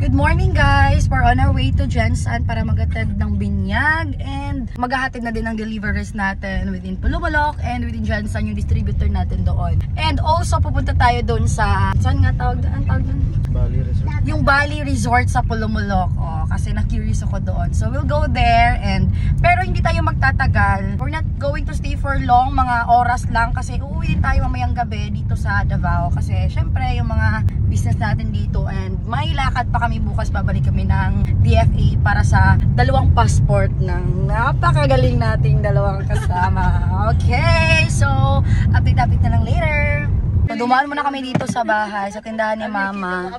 Good morning guys! We're on our way to Jensen para mag-attend ng binyag and maghahatid na din ng deliveries natin within Pulumulok and within Jensen yung distributor natin doon. And also pupunta tayo doon sa, saan nga tawag doon? Bali Resort. Yung Bali Resort sa Pulumulok. Kasi na-curious ako doon. So we'll go there and pero hindi tayo magtatagal. We're not going to stay for long, mga oras lang kasi uuwi din tayo mamayang gabi dito sa Davao. Kasi syempre yung mga business natin dito and may lakad pa kami bukas, babalik kami ng DFA para sa dalawang passport ng napakagaling nating dalawang kasama. Okay, so update na lang later. Dumaan muna kami dito sa bahay, sa tindahan ni Mama.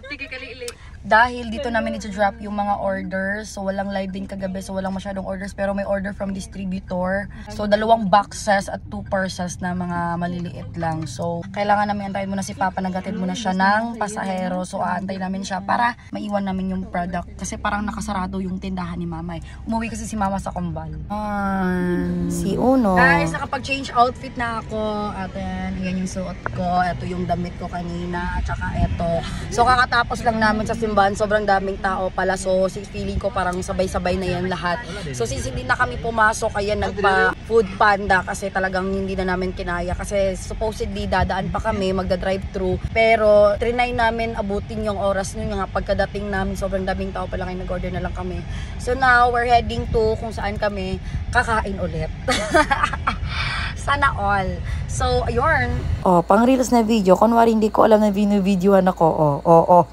Dahil dito namin i-drop yung mga orders. So walang live din kagabi, so walang masyadong orders. Pero may order from distributor. So 2 boxes at 2 parcels na mga maliliit lang. So kailangan namin antayin muna si Papa, naghatid muna siya ng pasahero. So aantay namin siya para maiwan namin yung product. Kasi parang nakasarado yung tindahan ni Mama. Umuwi kasi si Mama sa Kumbal. Si Uno. Guys, nakapag-change outfit na ako. At yan yung suot ko. Ito yung damit ko kanina. At saka ito. So kakatapos lang namin sa simbahan. Sobrang daming tao pala. So feeling ko parang sabay-sabay na yan lahat. So since hindi na kami pumasok, kaya nagpa Food Panda kasi talagang hindi na namin kinaya. Kasi supposedly dadaan pa kami, magda-drive-thru. Pero trinay namin abutin yung oras nyo nga pagkadating namin. Sobrang daming tao pala, kaya nag-order na lang kami. So now we're heading to kung saan kami kakain ulit. Sana all. So, ayun. Pang reels na video. Kunwari hindi ko alam na videoan ako.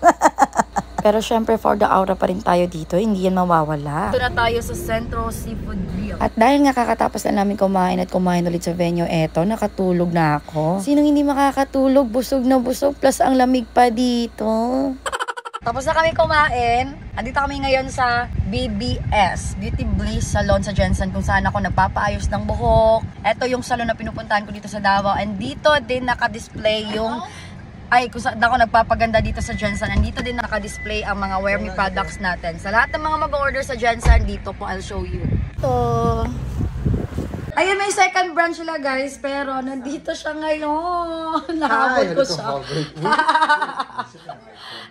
Pero syempre for the aura pa rin tayo dito. Hindi yan mawawala. Ito na tayo sa Centro Seafood Grill. At dahil nga kakatapos na namin kumain at kumain ulit sa venue, eto, nakatulog na ako. Sinong hindi makakatulog? Busog na busog. Plus ang lamig pa dito. Tapos na kami kumain. Andito kami ngayon sa BBS, Beauty Bliss Salon sa Jensen, kung saan ako nagpapaayos ng buhok. Ito yung salon na pinupuntahan ko dito sa Davao. And dito din naka-display yung, kung saan ako nagpapaganda dito sa Jensen. And dito din naka-display ang mga Wear Me products natin. Sa lahat ng mga mag-order sa Jensen, dito po I'll show you. Ito. Ayun, may second branch sila guys, pero nandito siya ngayon. Nahabot ko siya.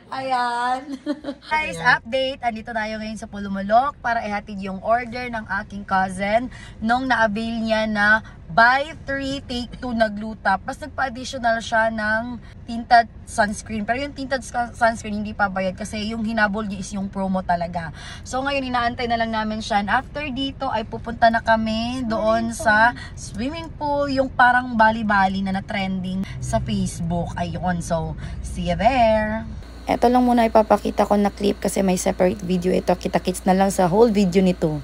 Ayan. Guys, update. Andito tayo ngayon sa Pulumulok para ihatid yung order ng aking cousin nung na-avail niya na buy 3, take 2 nagluta. Plus nagpa-additional siya ng tinted sunscreen. Pero yung tinted sunscreen hindi pa bayad kasi yung hinabol niya is yung promo talaga. So ngayon inaantay na lang namin siya. And after dito ay pupunta na kami doon sa swimming pool, yung parang bali-bali na na-trending sa Facebook. Ayun. So, see you there. Ito lang muna ipapakita ko na clip kasi may separate video ito. Kita-kits na lang sa whole video nito.